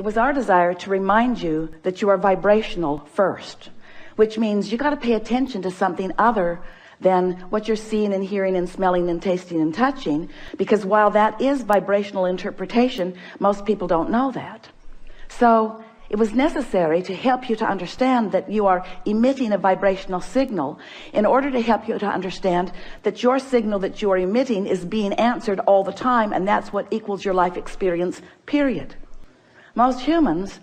it was our desire to remind you that you are vibrational first, which means you got to pay attention to something other than what you're seeing and hearing and smelling and tasting and touching, because while that is vibrational interpretation, most people don't know that. So it was necessary to help you to understand that you are emitting a vibrational signal in order to help you to understand that your signal that you are emitting is being answered all the time, and that's what equals your life experience, period. Most humans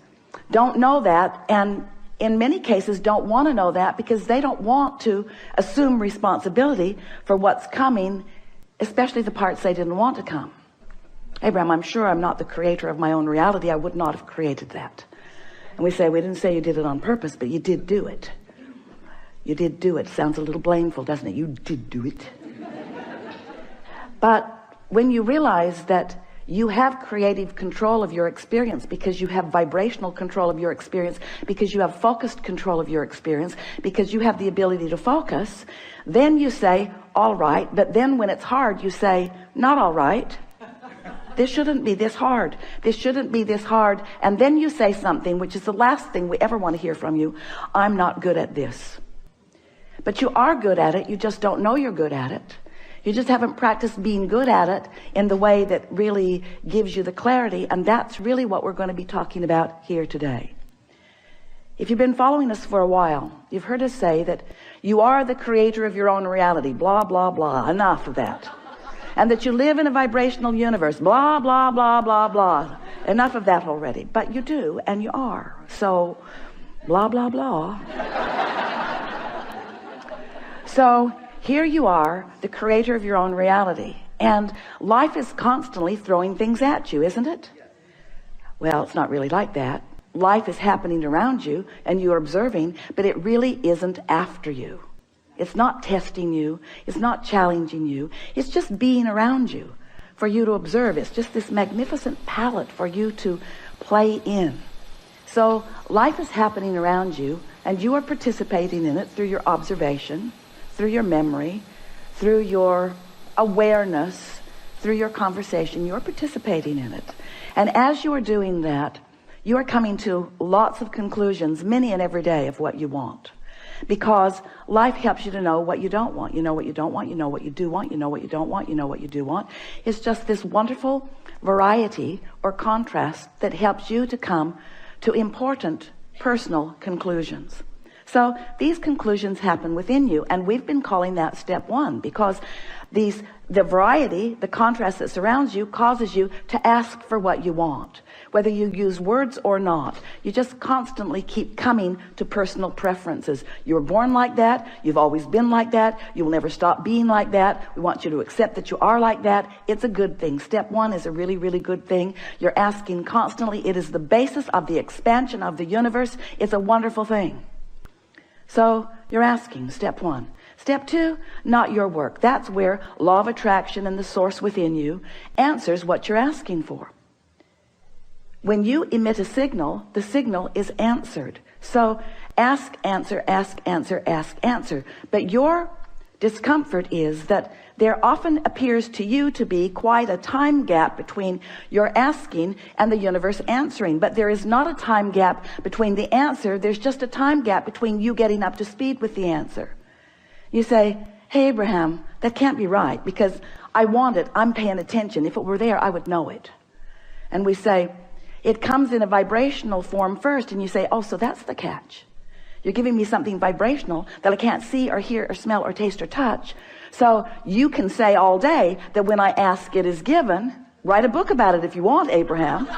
don't know that, and in many cases don't want to know that, because they don't want to assume responsibility for what's coming, especially the parts they didn't want to come. Abraham, I'm sure I'm not the creator of my own reality. I would not have created that. And we say, we didn't say you did it on purpose, but you did do it. You did do it. Sounds a little blameful, doesn't it? You did do it. But when you realize that you have creative control of your experience, because you have vibrational control of your experience, because you have focused control of your experience, because you have the ability to focus, then you say, all right. But then when it's hard, you say, not all right. This shouldn't be this hard. This shouldn't be this hard. And then you say something, which is the last thing we ever want to hear from you. I'm not good at this. But you are good at it. You just don't know you're good at it. You just haven't practiced being good at it in the way that really gives you the clarity. And that's really what we're going to be talking about here today. If you've been following us for a while, you've heard us say that you are the creator of your own reality. Blah, blah, blah. Enough of that. And that you live in a vibrational universe. Blah, blah, blah, blah, blah. Enough of that already. But you do, and you are. So, blah, blah, blah. So, here you are, the creator of your own reality. And life is constantly throwing things at you, isn't it? Well, it's not really like that. Life is happening around you, and you're observing, but it really isn't after you. It's not testing you. It's not challenging you. It's just being around you for you to observe. It's just this magnificent palette for you to play in. So life is happening around you, and you are participating in it through your observation, through your memory, through your awareness, through your conversation. You're participating in it. And as you are doing that, you are coming to lots of conclusions, many and every day, of what you want. Because life helps you to know what you don't want. You know what you don't want. You know what you do want. You know what you don't want. You know what you do want. It's just this wonderful variety or contrast that helps you to come to important personal conclusions. So these conclusions happen within you, and we've been calling that step one, because the variety, the contrast that surrounds you, causes you to ask for what you want. Whether you use words or not, you just constantly keep coming to personal preferences. You were born like that. You've always been like that. You will never stop being like that. We want you to accept that you are like that. It's a good thing. Step one is a really, really good thing. You're asking constantly. It is the basis of the expansion of the universe. It's a wonderful thing. So you're asking, step one. Step two, not your work. That's where law of attraction and the source within you answers what you're asking for. When you emit a signal, the signal is answered. So ask, answer, ask, answer, ask, answer. But your discomfort is that there often appears to you to be quite a time gap between your asking and the universe answering. But there is not a time gap between the answer. There's just a time gap between you getting up to speed with the answer. You say, hey, Abraham, that can't be right, because I want it. I'm paying attention. If it were there, I would know it. And we say, it comes in a vibrational form first. And you say, oh, so that's the catch. You're giving me something vibrational that I can't see or hear or smell or taste or touch. So you can say all day that when I ask, it is given. Write a book about it if you want, Abraham.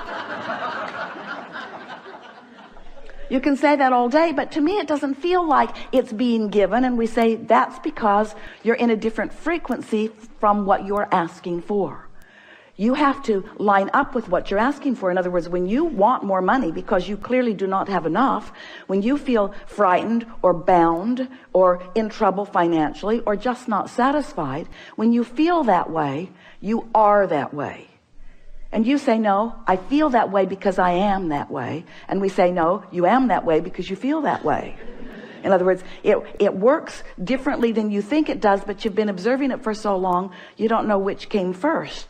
You can say that all day, but to me it doesn't feel like it's being given. And we say that's because you're in a different frequency from what you're asking for. You have to line up with what you're asking for. In other words, when you want more money because you clearly do not have enough, when you feel frightened or bound or in trouble financially or just not satisfied, when you feel that way, you are that way. And you say, no, I feel that way because I am that way. And we say, no, you am that way because you feel that way. In other words, it works differently than you think it does, but you've been observing it for so long, you don't know which came first.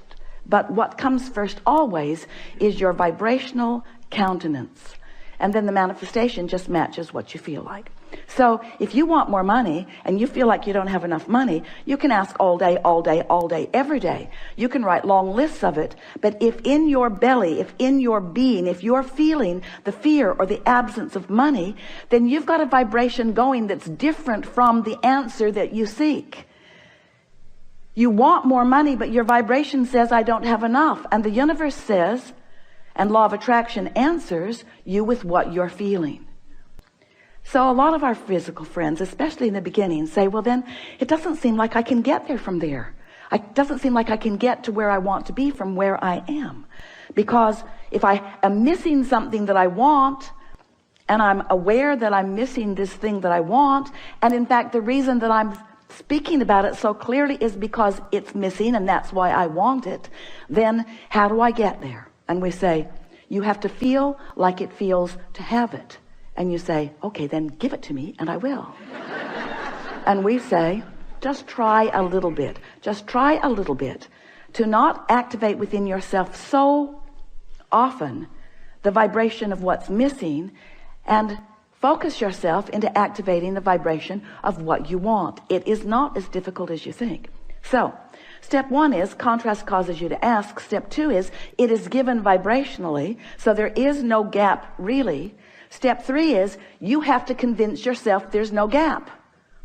But what comes first always is your vibrational countenance. And then the manifestation just matches what you feel like. So if you want more money and you feel like you don't have enough money, you can ask all day, all day, all day, every day. You can write long lists of it. But if in your belly, if in your being, if you're feeling the fear or the absence of money, then you've got a vibration going that's different from the answer that you seek. You want more money, but your vibration says, I don't have enough. And the universe says, and law of attraction answers you with what you're feeling. So a lot of our physical friends, especially in the beginning, say, well, then it doesn't seem like I can get there from there. It doesn't seem like I can get to where I want to be from where I am. Because if I am missing something that I want, and I'm aware that I'm missing this thing that I want, and in fact, the reason that I'm speaking about it so clearly is because it's missing, and that's why I want it, then how do I get there? And we say, you have to feel like it feels to have it. And you say, okay, then give it to me and I will. And we say, just try a little bit. Just try a little bit to not activate within yourself so often the vibration of what's missing, and focus yourself into activating the vibration of what you want. It is not as difficult as you think. So step one is contrast causes you to ask. Step two is it is given vibrationally, so there is no gap really. Step three is you have to convince yourself there's no gap.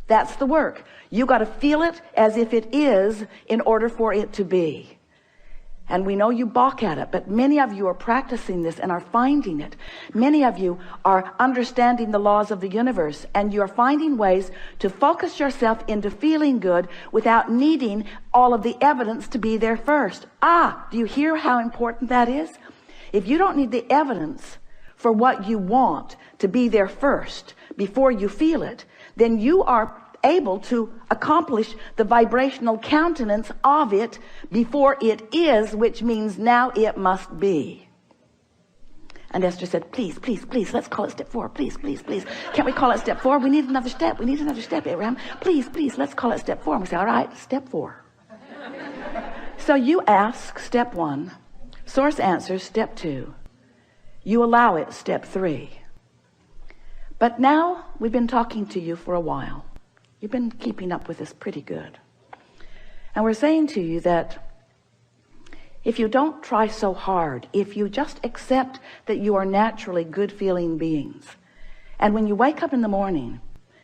That's the work. You got to feel it as if it is in order for it to be. And we know you balk at it, but many of you are practicing this and are finding it. Many of you are understanding the laws of the universe, and you're finding ways to focus yourself into feeling good without needing all of the evidence to be there first. Do you hear how important that is? If you don't need the evidence for what you want to be there first before you feel it, then you are able to accomplish the vibrational countenance of it before it is, which means now it must be. And Esther said, please, please, please, let's call it step 4. Please, please, please. Can't we call it step 4? We need another step. We need another step, Abraham. Please, please, let's call it step 4. And we say, all right, step 4. So you ask step 1, source answers step 2. You allow it step 3. But now we've been talking to you for a while. You've been keeping up with us pretty good. And we're saying to you that if you don't try so hard, if you just accept that you are naturally good feeling beings, and when you wake up in the morning,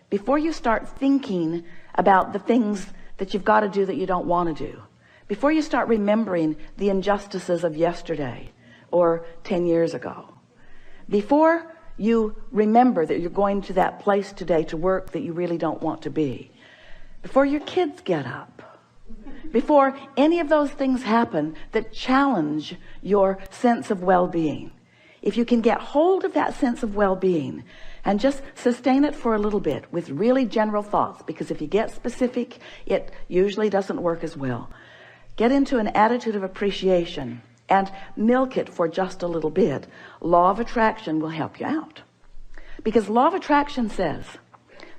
before you start thinking about the things that you've got to do that you don't want to do, before you start remembering the injustices of yesterday or 10 years ago, before you remember that you're going to that place today to work that you really don't want to be, before your kids get up, before any of those things happen that challenge your sense of well-being, if you can get hold of that sense of well-being and just sustain it for a little bit with really general thoughts, because if you get specific, it usually doesn't work as well. Get into an attitude of appreciation and milk it for just a little bit. Law of attraction will help you out, because law of attraction says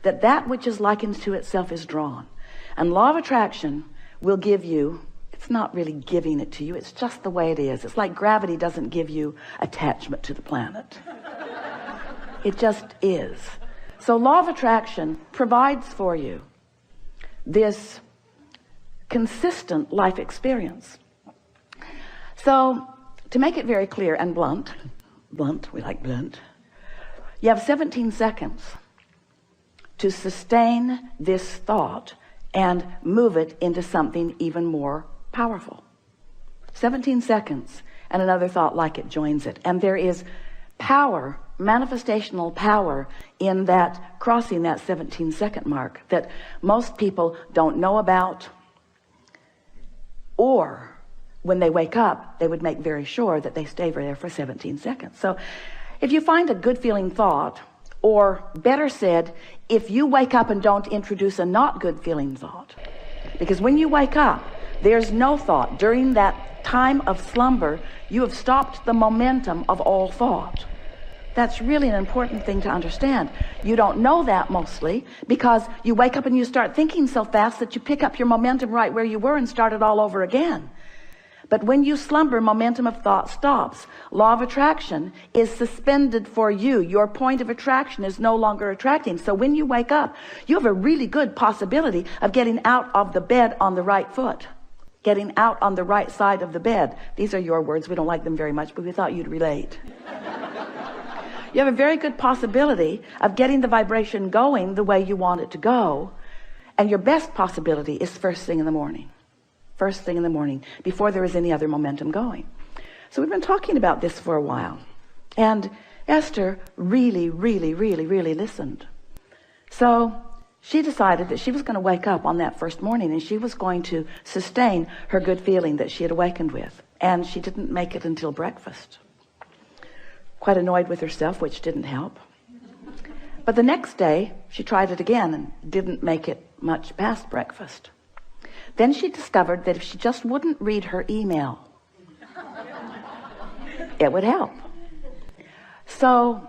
that that which is likened to itself is drawn, and law of attraction will give you, it's not really giving it to you, it's just the way it is. It's like gravity doesn't give you attachment to the planet. It just is. So law of attraction provides for you this consistent life experience. So to make it very clear and blunt, we like blunt, you have 17 seconds to sustain this thought and move it into something even more powerful. 17 seconds and another thought like it joins it. And there is power, manifestational power in that crossing that 17-second mark that most people don't know about, or when they wake up, they would make very sure that they stay there for 17 seconds. So if you find a good feeling thought, or better said, if you wake up and don't introduce a not good feeling thought, because when you wake up, there's no thought. During that time of slumber, you have stopped the momentum of all thought. That's really an important thing to understand. You don't know that mostly because you wake up and you start thinking so fast that you pick up your momentum right where you were and start it all over again. But when you slumber, momentum of thought stops. Law of attraction is suspended for you. Your point of attraction is no longer attracting. So when you wake up, you have a really good possibility of getting out of the bed on the right foot, getting out on the right side of the bed. These are your words. We don't like them very much, but we thought you'd relate. You have a very good possibility of getting the vibration going the way you want it to go. And your best possibility is first thing in the morning. First thing in the morning, before there is any other momentum going. So we've been talking about this for a while. And Esther really listened. So she decided that she was going to wake up on that first morning and she was going to sustain her good feeling that she had awakened with. And she didn't make it until breakfast. Quite annoyed with herself, which didn't help. But the next day, she tried it again and didn't make it much past breakfast. Then she discovered that if she just wouldn't read her email, it would help. So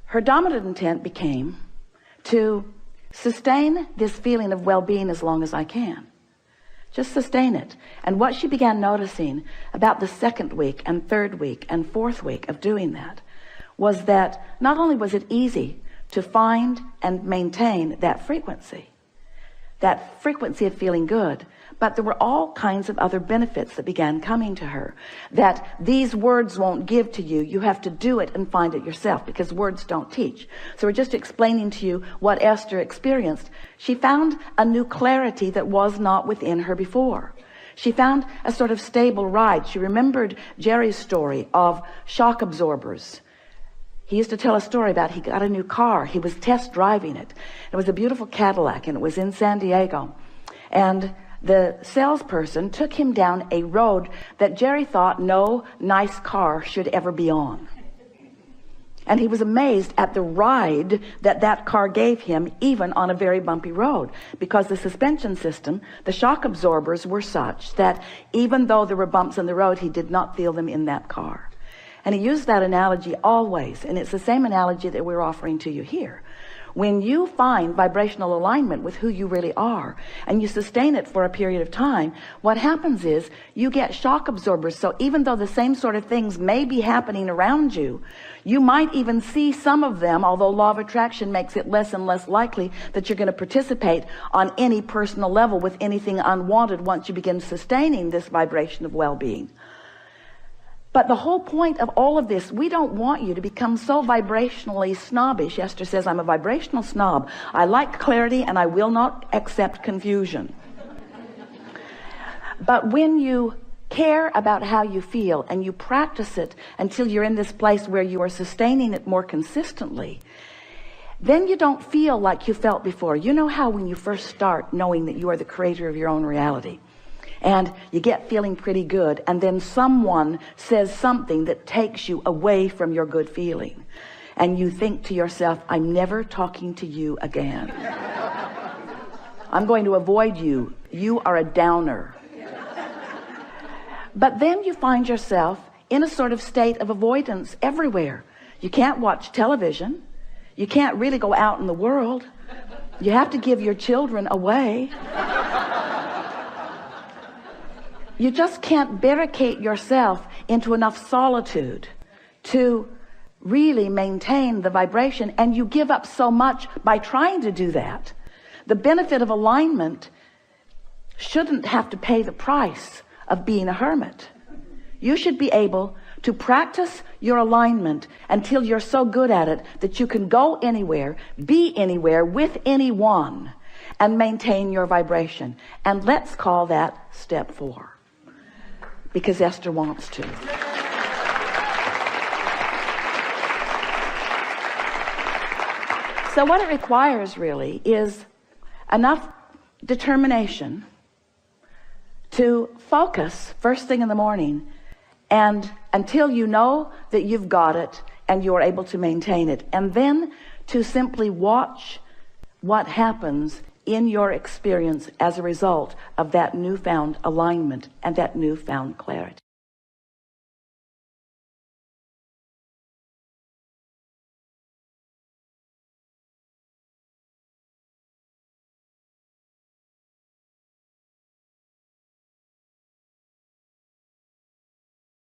her dominant intent became to sustain this feeling of well-being as long as I can. Just sustain it. And what she began noticing about the second week and third week and fourth week of doing that was that not only was it easy to find and maintain that frequency of feeling good, but there were all kinds of other benefits that began coming to her that these words won't give to you. You have to do it and find it yourself, because words don't teach. So we're just explaining to you what Esther experienced. She found a new clarity that was not within her before. She found a sort of stable ride. She remembered Jerry's story of shock absorbers. He used to tell a story about he got a new car. He was test driving it. It was a beautiful Cadillac, and it was in San Diego. And the salesperson took him down a road that Jerry thought no nice car should ever be on. And he was amazed at the ride that that car gave him, even on a very bumpy road, because the suspension system, the shock absorbers were such that even though there were bumps in the road, he did not feel them in that car. And he used that analogy always, and it's the same analogy that we're offering to you here. When you find vibrational alignment with who you really are, and you sustain it for a period of time, what happens is you get shock absorbers. So even though the same sort of things may be happening around you, you might even see some of them, although law of attraction makes it less and less likely that you're going to participate on any personal level with anything unwanted once you begin sustaining this vibration of well-being. But the whole point of all of this, we don't want you to become so vibrationally snobbish. Esther says, I'm a vibrational snob. I like clarity and I will not accept confusion. But when you care about how you feel and you practice it until you're in this place where you are sustaining it more consistently, then you don't feel like you felt before. You know how when you first start knowing that you are the creator of your own reality, and you get feeling pretty good, and then someone says something that takes you away from your good feeling, and you think to yourself, I'm never talking to you again. I'm going to avoid you. You are a downer. But then you find yourself in a sort of state of avoidance everywhere. You can't watch television. You can't really go out in the world. You have to give your children away. You just can't barricade yourself into enough solitude to really maintain the vibration, and you give up so much by trying to do that. The benefit of alignment shouldn't have to pay the price of being a hermit. You should be able to practice your alignment until you're so good at it that you can go anywhere, be anywhere with anyone, and maintain your vibration. And let's call that step 4. Because Esther wants to. So what it requires really is enough determination to focus first thing in the morning, and until you know that you've got it and you're able to maintain it, and then to simply watch what happens in your experience as a result of that newfound alignment and that newfound clarity.